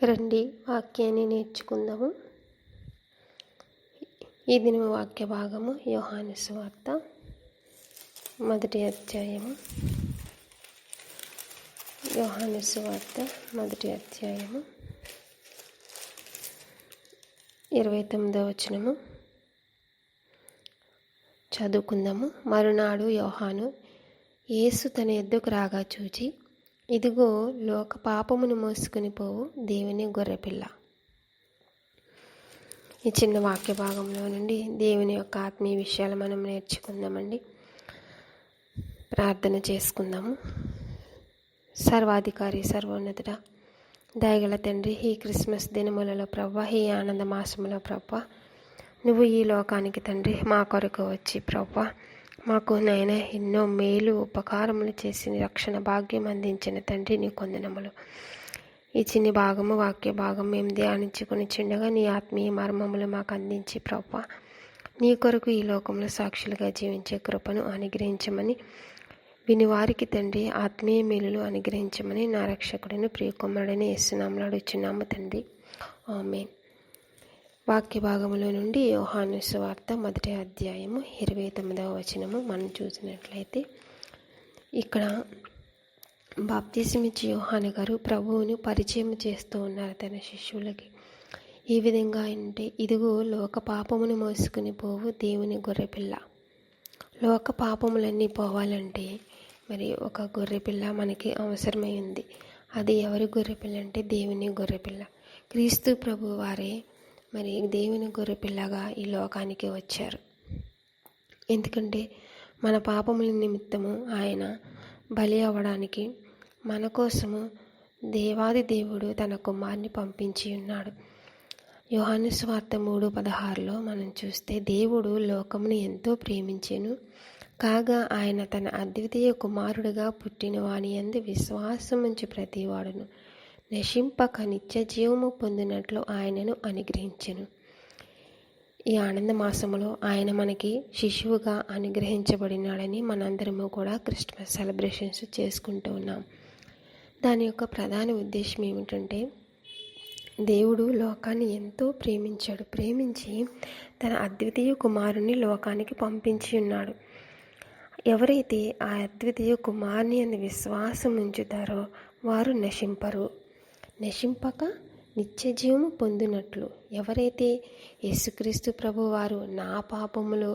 రండి వాక్యాన్ని నేర్చుకుందాము. ఈ దినము వాక్య భాగము యోహాను సువార్త 1వ అధ్యాయము. యోహాను సువార్త 1వ అధ్యాయము 29వ వచనము చదువుకుందాము. మరునాడు యోహాను యేసు తన ఎద్దుకు రాగా చూచి, ఇదిగో లోక పాపమును మోసుకుని పోవు దేవుని గొర్రెపిల్ల. ఈ చిన్న వాక్య భాగంలో నుండి దేవుని యొక్క ఆత్మీయ విషయాలు మనం నేర్చుకుందామండి. ప్రార్థన చేసుకుందాము. సర్వాధికారి, సర్వోన్నతుడ, దయగల తండ్రి, ఈ క్రిస్మస్ దినములలో ప్రవ్వా, ఈ ఆనంద మాసములో ప్రవ్వా, నువ్వు ఈ లోకానికి తండ్రి మా కొరకు వచ్చి ప్రవ్వా, మాకు నాయన ఎన్నో మేలు ఉపకారములు చేసి రక్షణ భాగ్యం అందించిన తండ్రి నీ కొందనములు. ఈ చిన్ని భాగము వాక్య భాగం మేము ధ్యానించుకుని చిన్నగా నీ ఆత్మీయ మర్మములు మాకు అందించి ప్రవ్వా, నీ కొరకు ఈ లోకంలో సాక్షులుగా జీవించే కృపను అనుగ్రహించమని, వినివారికి తండ్రి ఆత్మీయ మేలులు అనుగ్రహించమని నా రక్షకుడిని ప్రియకుమారుడిని యేసునామములో అడుగుచున్నాము తండ్రి, ఆమేన్. వాక్య భాగములో నుండి యోహాను సువార్త 1వ అధ్యాయము 29వ వచనము మనం చూసినట్లయితే, ఇక్కడ బాప్తిసమిచ్చి యోహాను గారు ప్రభువును పరిచయం చేస్తూ ఉన్నారు తన శిష్యులకి. ఈ విధంగా అంటే, ఇదిగో లోక పాపమును మోసుకుని పోవు దేవుని గొర్రెపిల్ల. లోక పాపములన్నీ పోవాలంటే మరి ఒక గొర్రెపిల్ల మనకి అవసరమై ఉంది. అది ఎవరి గొర్రెపిల్ల అంటే దేవుని గొర్రెపిల్ల. క్రీస్తు ప్రభు వారే మరి దేవుని గొర్రెపిల్లగా ఈ లోకానికి వచ్చారు. ఎందుకంటే మన పాపముల నిమిత్తము ఆయన బలి అవ్వడానికి మన కోసము దేవాది దేవుడు తన కుమారుని పంపించి ఉన్నాడు. యోహాను సువార్త 3:16లో మనం చూస్తే, దేవుడు లోకమును ఎంతో ప్రేమించెను కాగా ఆయన తన అద్వితీయ కుమారుడుగా పుట్టిన వాని యందు విశ్వాసముంచి ప్రతివాడును నశింపక నిత్య జీవము పొందినట్లు ఆయనను అనుగ్రహించెను. ఈ ఆనంద మాసములో ఆయన మనకి శిశువుగా అనుగ్రహించబడినాడని మనందరము కూడా క్రిస్మస్ సెలబ్రేషన్స్ చేసుకుంటూ ఉన్నాం. దాని యొక్క ప్రధాన ఉద్దేశం ఏమిటంటే, దేవుడు లోకాన్ని ఎంతో ప్రేమించాడు. ప్రేమించి తన అద్వితీయ కుమారుని లోకానికి పంపించి ఉన్నాడు. ఎవరైతే ఆ అద్వితీయ కుమారుని యందు విశ్వాసం ఉంచుతారో వారు నశింపక నిత్య జీవము పొందినట్లు. ఎవరైతే యేసుక్రీస్తు ప్రభు వారు నా పాపములు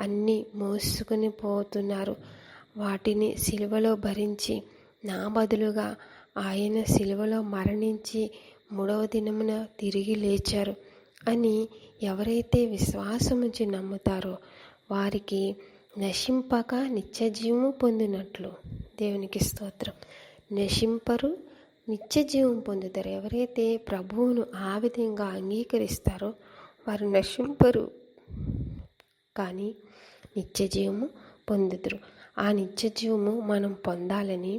అన్నీ మోసుకుని పోతున్నారు, వాటిని సిలువలో భరించి నా బదులుగా ఆయన సిలువలో మరణించి 3వ దినమున తిరిగి లేచారు అని ఎవరైతే విశ్వాసముంచి నమ్ముతారో వారికి నశింపక నిత్య జీవము పొందినట్లు. దేవునికి స్తోత్రం. నశింపరు, నిత్య జీవం పొందుతారు. ఎవరైతే ప్రభువును ఆ విధంగా అంగీకరిస్తారో వారు నశింపరు కానీ నిత్య జీవము పొందుతారు. ఆ నిత్య జీవము మనం పొందాలని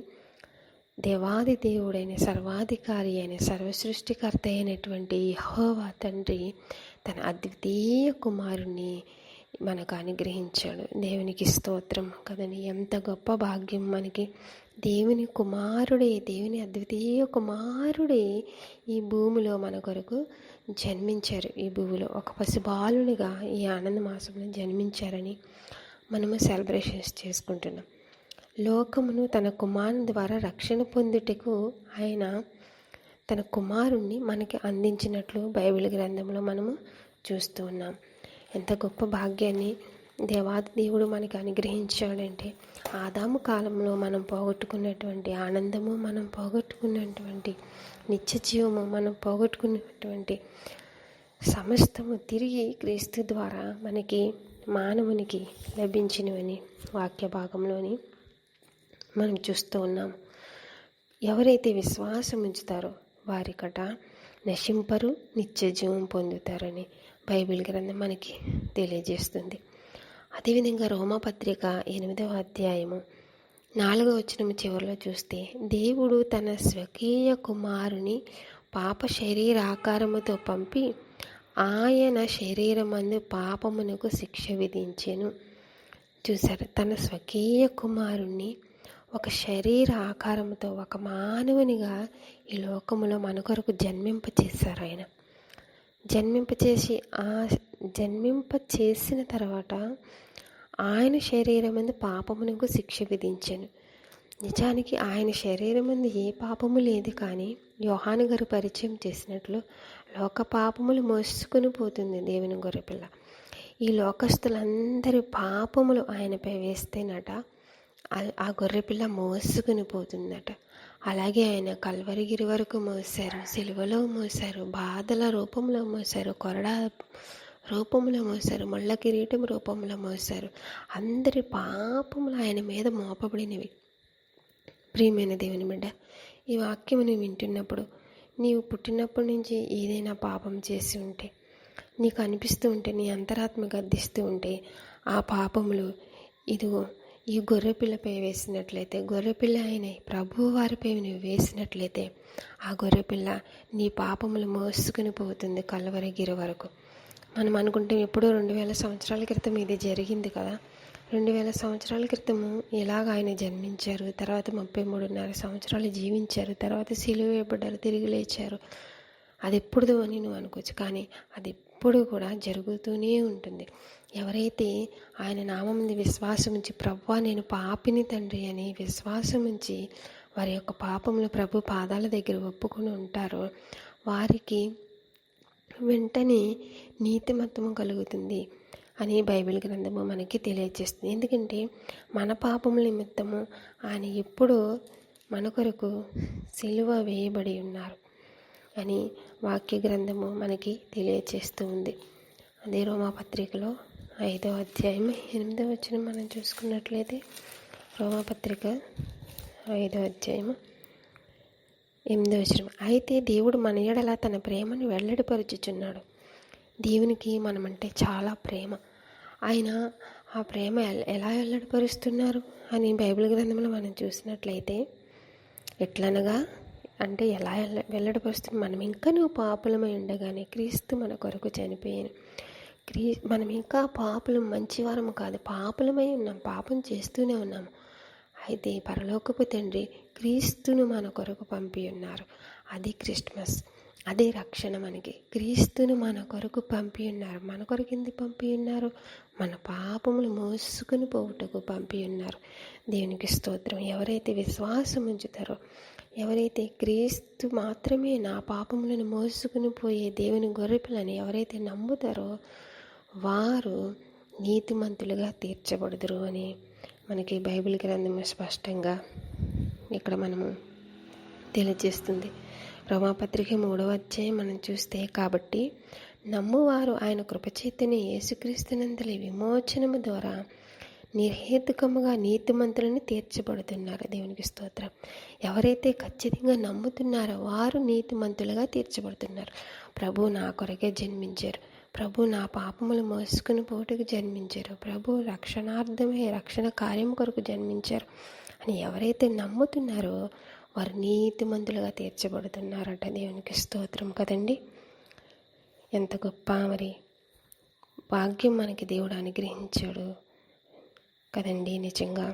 దేవాది దేవుడైన సర్వాధికారి అయిన సర్వసృష్టికర్త అయినటువంటి యెహోవా తండ్రి తన అద్వితీయ కుమారుణ్ణి మనకు అనుగ్రహించాడు. దేవునికి స్తోత్రం కదండి. ఎంత గొప్ప భాగ్యం మనకి. దేవుని కుమారుడే, దేవుని అద్వితీయ కుమారుడే ఈ భూమిలో మన కొరకు జన్మించారు. ఈ భూమిలో ఒక పసిబాలునిగా ఈ ఆనంద మాసంలో జన్మించారని మనము సెలబ్రేషన్స్ చేసుకుంటున్నాం. లోకమును తన కుమారుని ద్వారా రక్షణ పొందుటకు ఆయన తన కుమారుణ్ణి మనకి అందించినట్లు బైబిల్ గ్రంథంలో మనము చూస్తూ ఉన్నాం. ఎంత గొప్ప భాగ్యాన్ని దేవాది దేవుడు మనకి అనుగ్రహించాడంటే, ఆదాము కాలంలో మనం పోగొట్టుకున్నటువంటి ఆనందము, మనం పోగొట్టుకున్నటువంటి నిత్య జీవము, మనం పోగొట్టుకున్నటువంటి సమస్తము తిరిగి క్రీస్తు ద్వారా మనకి మానవునికి లభించినవని వాక్య భాగంలోని మనం చూస్తూ ఉన్నాము. ఎవరైతే విశ్వాసం ఉంచుతారో వారికట నశింపరు, నిత్య జీవం పొందుతారని బైబిల్ గ్రంథం మనకి తెలియజేస్తుంది. అదేవిధంగా రోమాపత్రిక 8వ అధ్యాయము 4వ వచనం చివరిలో చూస్తే, దేవుడు తన స్వకీయ కుమారుని పాప శరీరాకారముతో పంపి ఆయన శరీరమందు పాపమునకు శిక్ష విధించెను. చూసారు, తన స్వకీయ కుమారుణ్ణి ఒక శరీర ఆకారంతో ఒక మానవునిగా ఈ లోకములో మన కొరకు జన్మింపచేశారు. ఆయన జన్మింపచేసిన తర్వాత ఆయన శరీరమందు పాపమునకు శిక్ష విధించెను. నిజానికి ఆయన శరీరమందు ఏ పాపము లేదు, కానీ యోహాను గారు పరిచయం చేసినట్లు లోక పాపములు మోసుకొని పోతుంది దేవుని గొర్రెపిల్ల. ఈ లోకస్తులందరి పాపములు ఆయనపై వేస్తేనట ఆ గొర్రెపిల్ల మోసుకుని పోతుందట. అలాగే ఆయన కల్వరిగిరి వరకు మోసారు, సిలువలో మోసారు, బాధల రూపంలో మోసారు, కొరడా రూపంలో మోసారు, ముళ్ళ కిరీటం రూపంలో మోసారు. అందరి పాపములు ఆయన మీద మోపబడినవి. ప్రియమైన దేవుని బిడ్డ, ఈ వాక్యం నువ్వు వింటున్నప్పుడు, నీవు పుట్టినప్పటి నుంచి ఏదైనా పాపం చేసి ఉంటే, నీకు అనిపిస్తూ ఉంటే, నీ అంతరాత్మ గద్దిస్తూ ఉంటే, ఆ పాపములు ఇదిగో ఈ గొర్రెపిల్లపై వేసినట్లయితే, గొర్రెపిల్ల అయిన ప్రభు వారిపై నువ్వు వేసినట్లయితే, ఆ గొర్రెపిల్ల నీ పాపములు మోసుకుని పోతుంది కల్వరిగిరి వరకు. మనం అనుకుంటే ఎప్పుడో 2000 సంవత్సరాల క్రితం ఇది జరిగింది కదా. 2000 సంవత్సరాల క్రితము ఎలాగ ఆయన జన్మించారు, తర్వాత 33.5 సంవత్సరాలు జీవించారు, తర్వాత సిలువ వేయబడ్డారు, తిరిగి లేచారు. అది ఎప్పుడుదో అని నువ్వు అనుకోవచ్చు, కానీ అది ఎప్పుడు కూడా జరుగుతూనే ఉంటుంది. ఎవరైతే ఆయన నామం విశ్వాసం ఉంచి, ప్రభువా నేను పాపిని తండ్రి అని విశ్వాసం ఉంచి వారి యొక్క పాపములు ప్రభు పాదాల దగ్గర ఒప్పుకొని ఉంటారో, వారికి వెంటనే నీతిమత్తము కలుగుతుంది అని బైబిల్ గ్రంథము మనకి తెలియజేస్తుంది. ఎందుకంటే మన పాపముల నిమిత్తము ఆయన ఎప్పుడూ మన కొరకు సిలువ వేయబడి ఉన్నారు అని వాక్య గ్రంథము మనకి తెలియజేస్తూ ఉంది. అదే రోమాపత్రికలో 5వ అధ్యాయం 8వ వచనం మనం చూసుకున్నట్లయితే, రోమాపత్రిక 5వ అధ్యాయము 8వ వచనం, అయితే దేవుడు మన ఎడల తన ప్రేమను వెల్లడిపరుచుచున్నాడు. దేవునికి మనమంటే చాలా ప్రేమ. ఆయన ఆ ప్రేమ ఎలా వెల్లడిపరుస్తున్నారు అని బైబిల్ గ్రంథంలో మనం చూసినట్లయితే, ఎట్లనగా అంటే ఎలా వెల్లడిపరుస్తుంది, మనం ఇంకా నువ్వు పాపులమై ఉండగానే క్రీస్తు మన కొరకు చనిపోయాను. మనం ఇంకా పాపులం, మంచివారము కాదు, పాపులమై ఉన్నాం, పాపం చేస్తూనే ఉన్నాము. అయితే పరలోకపు తండ్రి క్రీస్తును మన కొరకు పంపి ఉన్నారు. అది క్రిస్మస్, అదే రక్షణ. మనకి క్రీస్తును మన కొరకు పంపి ఉన్నారు. మన కొరకు ఎందుకు పంపి ఉన్నారు? మన పాపములు మోసుకుని పోవుటకు పంపి ఉన్నారు. దేవునికి స్తోత్రం. ఎవరైతే విశ్వాసం ఉంచుతారో, ఎవరైతే క్రీస్తు మాత్రమే నా పాపములను మోసుకుని పోయే దేవుని గొర్రెపిల్లని ఎవరైతే నమ్ముతారో, వారు నీతిమంతులుగా తీర్చబడుదురు అని మనకి బైబిల్ గ్రంథము స్పష్టంగా ఇక్కడ మనము తెలియజేస్తుంది. రోమాపత్రిక 3వ అధ్యాయం మనం చూస్తే, కాబట్టి నమ్మువారు ఆయన కృపచేతనే యేసుక్రీస్తునందలి విమోచనము ద్వారా నిర్హేతుకముగా నీతిమంతులను తీర్చబడుతున్నారు. దేవునికి స్తోత్రం. ఎవరైతే ఖచ్చితంగా నమ్ముతున్నారో వారు నీతిమంతులుగా తీర్చబడుతున్నారు. ప్రభు నా కొరకే జన్మించారు, ప్రభు నా పాపములు మోసుకుని పోటుకు జన్మించారు, ప్రభు రక్షణార్థమే రక్షణ కార్యం కొరకు జన్మించారు అని ఎవరైతే నమ్ముతున్నారో వారు నీతిమంతులుగా తీర్చబడుతున్నారట. దేవునికి స్తోత్రం కదండి. ఎంత గొప్ప మరి భాగ్యం మనకి దేవుడు అనుగ్రహించాడు కదండి నిజంగా.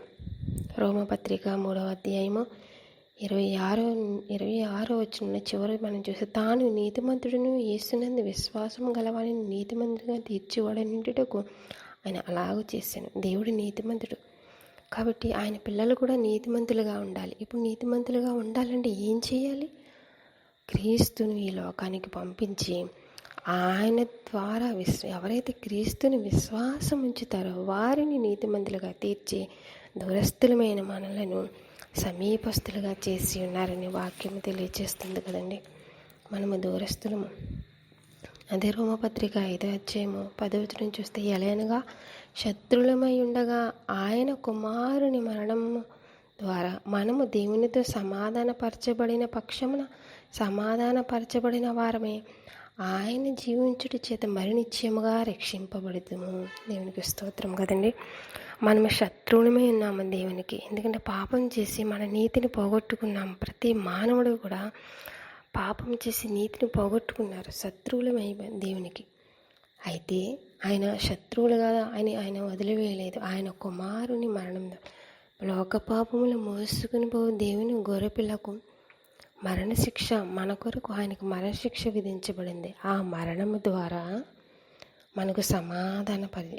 రోమపత్రిక 3వ అధ్యాయము 26వ వచనం చివరి మనం చూస్తే, తాను నీతిమంతుడును యేసునందు విశ్వాసం గలవాడిని నీతిమంతుడిగా తీర్చివాడనిటకు ఆయన అలాగూ చేశాను. దేవుడు నీతిమంతుడు కాబట్టి ఆయన పిల్లలు కూడా నీతిమంతులుగా ఉండాలి. ఇప్పుడు నీతిమంతులుగా ఉండాలంటే ఏం చేయాలి? క్రీస్తును ఈ లోకానికి పంపించి ఆయన ద్వారా ఎవరైతే క్రీస్తుని విశ్వాసం ఉంచుతారో వారిని నీతిమంతులుగా తీర్చి దూరస్థులమైన మనలను సమీపస్తులుగా చేసి ఉన్నారని వాక్యము తెలియజేస్తుంది కదండి. మనము దూరస్థులము. అదే రోమపత్రిక 5వ అధ్యాయము 10వ వచనం చూస్తే, ఎలయనగా శత్రులమై ఉండగా ఆయన కుమారుని మరణము ద్వారా మనము దేవునితో సమాధానపరచబడిన పక్షమున సమాధానపరచబడిన వారమే ఆయన జీవించుట చేత మరి నిశ్చయముగా రక్షింపబడుదుము. దేవునికి స్తోత్రం కదండి. మనము శత్రువులమే ఉన్నాము దేవునికి. ఎందుకంటే పాపం చేసి మన నీతిని పోగొట్టుకున్నాము. ప్రతి మానవుడు కూడా పాపం చేసి నీతిని పోగొట్టుకున్నారు, శత్రువులమై దేవునికి. అయితే ఆయన శత్రువులుగా ఆయన వదిలివేయలేదు. ఆయన కుమారుని మరణం లోక పాపములు మోసుకుని పోవు దేవుని గొర్రెపిల్లకు మరణశిక్ష, మన కొరకు ఆయనకు మరణశిక్ష విధించబడింది. ఆ మరణము ద్వారా మనకు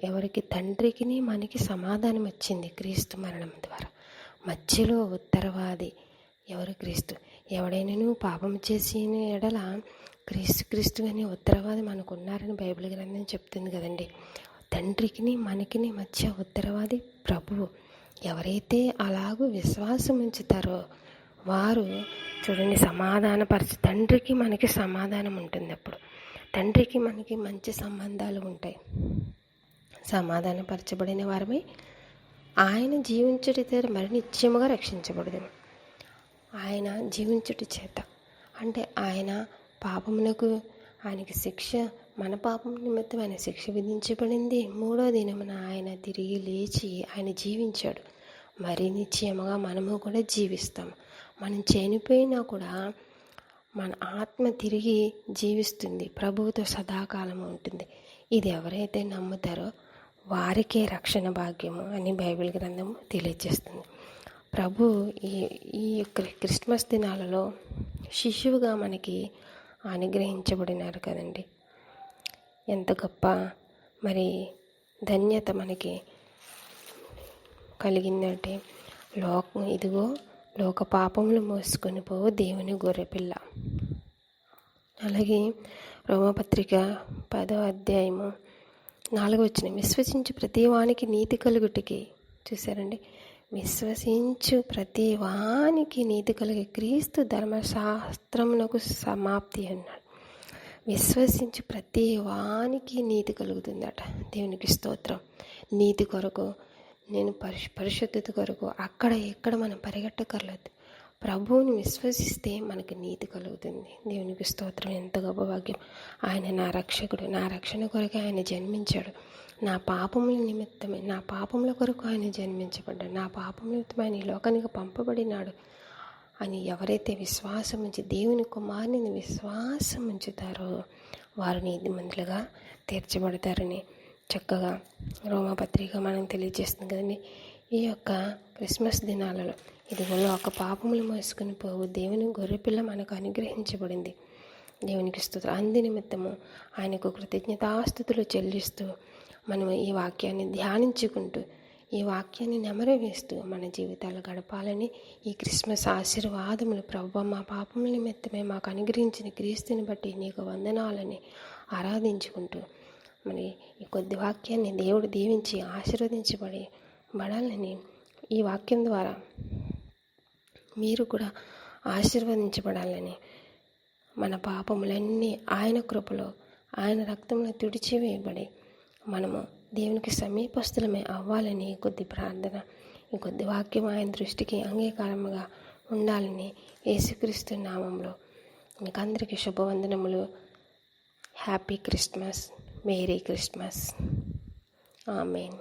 ఎవరికి తండ్రికి మనకి సమాధానం వచ్చింది క్రీస్తు మరణం ద్వారా. మధ్యలో ఉత్తరవాది ఎవరు? క్రీస్తు. ఎవడైనా పాపం చేసిన ఎడల క్రీస్తు అనే ఉత్తరవాది మనకు ఉన్నారని బైబిల్ గ్రంథం చెప్తుంది కదండి. తండ్రికి మనకి మధ్య ఉత్తరవాది ప్రభువు. ఎవరైతే అలాగూ విశ్వాసం ఉంచుతారో వారు చూడండి తండ్రికి మనకి సమాధానం ఉంటుంది. అప్పుడు తండ్రికి మనకి మంచి సంబంధాలు ఉంటాయి. సమాధానపరచబడిన వారమై ఆయన జీవించుట మరి నిత్యముగా రక్షించబడదు. ఆయన జీవించుట చేత అంటే ఆయన పాపమునకు ఆయనకి శిక్ష, మన పాపం నిమిత్తం ఆయన శిక్ష విధించబడింది. 3వ దినమున ఆయన తిరిగి లేచి ఆయన జీవించాడు. మరి నిశ్చయముగా మనము కూడా జీవిస్తాము. మనం చనిపోయినా కూడా మన ఆత్మ తిరిగి జీవిస్తుంది, ప్రభువుతో సదాకాలం ఉంటుంది. ఇది ఎవరైతే నమ్ముతారో వారికే రక్షణ భాగ్యము అని బైబిల్ గ్రంథము తెలియజేస్తుంది. ప్రభు ఈ క్రిస్మస్ దినాలలో శిశువుగా మనకి అనుగ్రహించబడినారు కదండి. ఎంత గొప్ప మరి ధన్యత మనకి కలిగిందంటే ఇదిగో లోక పాపములు మోసుకొని పోవు దేవుని గొర్రెపిల్ల. అలాగే రోమపత్రిక 10వ అధ్యాయము 4వ వచనం, విశ్వసించు ప్రతి వానికి నీతి కలుగుటకి. చూసారండి, విశ్వసించు ప్రతి వానికి నీతి కలిగే క్రీస్తు ధర్మశాస్త్రమునకు సమాప్తి అన్నాడు. విశ్వసించు ప్రతి వానికి నీతి కలుగుతుందట. దేవునికి స్తోత్రం. నీతి కొరకు, నేను పరిశుద్ధత కొరకు అక్కడ ఎక్కడ మనం పరిగెట్టకర్లేదు. ప్రభువుని విశ్వసిస్తే మనకు నీతి కలుగుతుంది. దేవునికి స్తోత్రం. ఎంత గొప్ప భాగ్యం. ఆయన నా రక్షకుడు, నా రక్షణ కొరకు ఆయన జన్మించాడు. నా పాపముల నిమిత్తమే, నా పాపముల కొరకు ఆయన జన్మించబడ్డాడు. నా పాపముల నిమిత్తం ఆయన ఈ లోకానికి పంపబడినాడు అని ఎవరైతే విశ్వాసం ఉంచి దేవుని కుమారుని విశ్వాసం ఉంచుతారో వారు నీతిమంతులుగా తీర్చబడతారని చక్కగా రోమపత్రిక మనం తెలియజేస్తుంది కదండి. ఈ యొక్క క్రిస్మస్ దినాలలో ఇదిగో ఒక పాపములు మోసుకొని పోవు దేవుని గొర్రెపిల్ల మనకు అనుగ్రహించబడింది. దేవునికి స్తుతులు. అందు నిమిత్తము ఆయనకు కృతజ్ఞతాస్తుతులు చెల్లిస్తూ మనం ఈ వాక్యాన్ని ధ్యానించుకుంటూ ఈ వాక్యాన్ని నెమరవేస్తూ మన జీవితాలు గడపాలని ఈ క్రిస్మస్ ఆశీర్వాదములు ప్రభువా మా పాపముల నిమిత్తమే మాకు అనుగ్రహించిన క్రీస్తుని బట్టి నీకు వందనాలని ఆరాధించుకుంటూ మరి ఈ కొద్ది వాక్యాన్ని దేవుడు దీవించి ఆశీర్వదించబడాలని ఈ వాక్యం ద్వారా మీరు కూడా ఆశీర్వదించబడాలని మన పాపములన్నీ ఆయన కృపలో ఆయన రక్తంలో తుడిచివేయబడి మనము దేవునికి సమీపస్తులమే అవ్వాలని కొద్ది ప్రార్థన, ఈ కొద్ది వాక్యం ఆయన దృష్టికి అంగీకారముగా ఉండాలని యేసుక్రీస్తు నామంలో మీకు అందరికీ శుభవందనములు. Happy Christmas, merry Christmas. ఆమేన్.